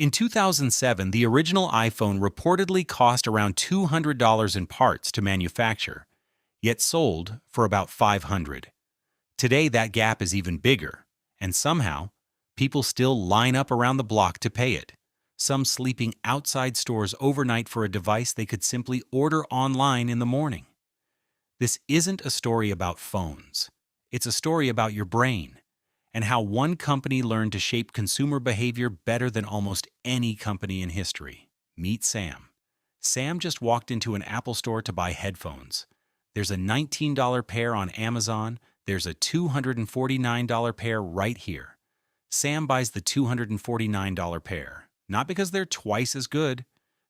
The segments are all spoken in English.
In 2007, the original iPhone reportedly cost around $200 in parts to manufacture, yet sold for about $500. Today, that gap is even bigger, and somehow, people still line up around the block to pay it, some sleeping outside stores overnight for a device they could simply order online in the morning. This isn't a story about phones. It's a story about your brain and how one company learned to shape consumer behavior better than almost any company in history. Meet Sam. Sam just walked into an Apple store to buy headphones. There's a $19 pair on Amazon. There's a $249 pair right here. Sam buys the $249 pair, not because they're twice as good,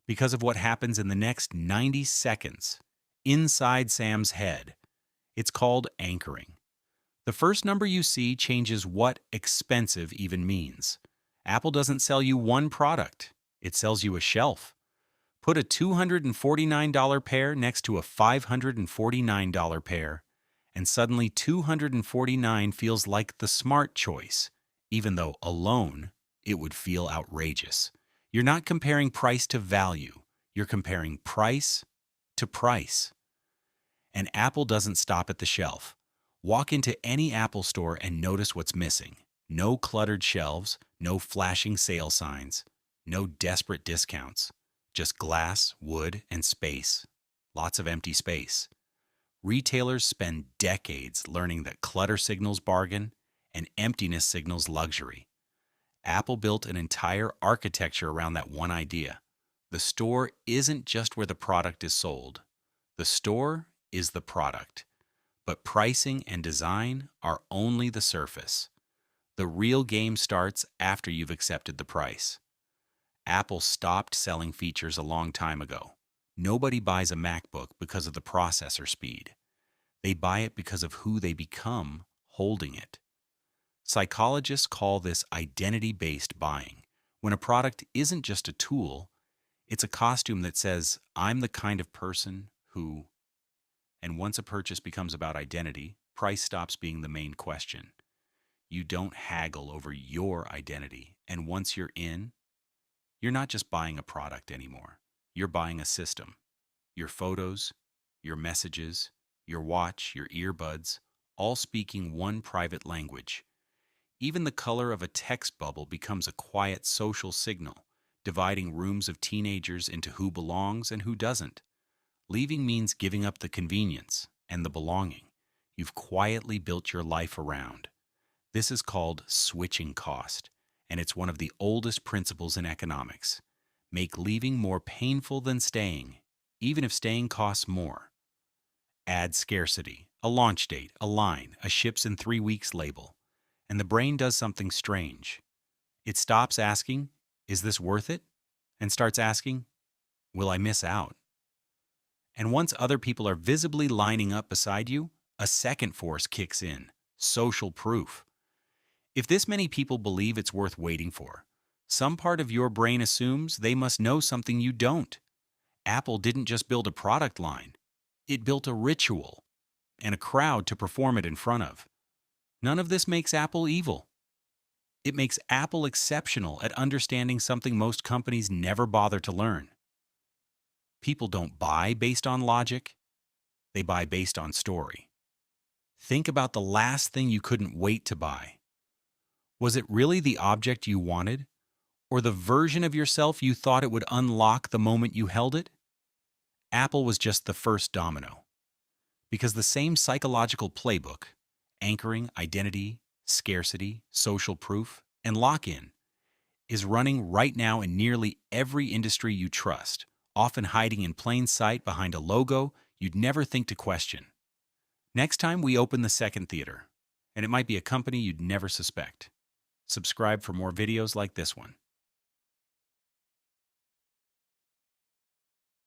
because of what happens in the next 90 seconds. Inside Sam's head. It's called anchoring. The first number you see changes what expensive even means. Apple doesn't sell you one product. It sells you a shelf. Put a $249 pair next to a $549 pair, and suddenly $249 feels like the smart choice, even though alone it would feel outrageous. You're not comparing price to value. You're comparing price to price. And Apple doesn't stop at the shelf. Walk into any Apple store and notice what's missing. No cluttered shelves, no flashing sale signs, no desperate discounts. Just glass, wood, and space. Lots of empty space. Retailers spend decades learning that clutter signals bargain and emptiness signals luxury. Apple built an entire architecture around that one idea. The store isn't just where the product is sold. The store is the product. But pricing and design are only the surface. The real game starts after you've accepted the price. Apple stopped selling features a long time ago. Nobody buys a MacBook because of the processor speed. They buy it because of who they become holding it. Psychologists call this identity-based buying. When a product isn't just a tool, it's a costume that says, I'm the kind of person who... And once a purchase becomes about identity, price stops being the main question. You don't haggle over your identity, and once you're in, you're not just buying a product anymore. You're buying a system. Your photos, your messages, your watch, your earbuds, all speaking one private language. Even the color of a text bubble becomes a quiet social signal, dividing rooms of teenagers into who belongs and who doesn't. Leaving means giving up the convenience and the belonging you've quietly built your life around. This is called switching cost, and it's one of the oldest principles in economics. Make leaving more painful than staying, even if staying costs more. Add scarcity, a launch date, a line, a ships in 3 weeks label, and the brain does something strange. It stops asking, is this worth it? And starts asking, will I miss out? And once other people are visibly lining up beside you, a second force kicks in, social proof. If this many people believe it's worth waiting for, some part of your brain assumes they must know something you don't. Apple didn't just build a product line. It built a ritual and a crowd to perform it in front of. None of this makes Apple evil. It makes Apple exceptional at understanding something most companies never bother to learn. People don't buy based on logic. They buy based on story. Think about the last thing you couldn't wait to buy. Was it really the object you wanted, or the version of yourself you thought it would unlock the moment you held it? Apple was just the first domino. Because the same psychological playbook, anchoring, identity, scarcity, social proof, and lock-in, is running right now in nearly every industry you trust, often hiding in plain sight behind a logo you'd never think to question. Next time we open the second theater, and it might be a company you'd never suspect. Subscribe for more videos like this one.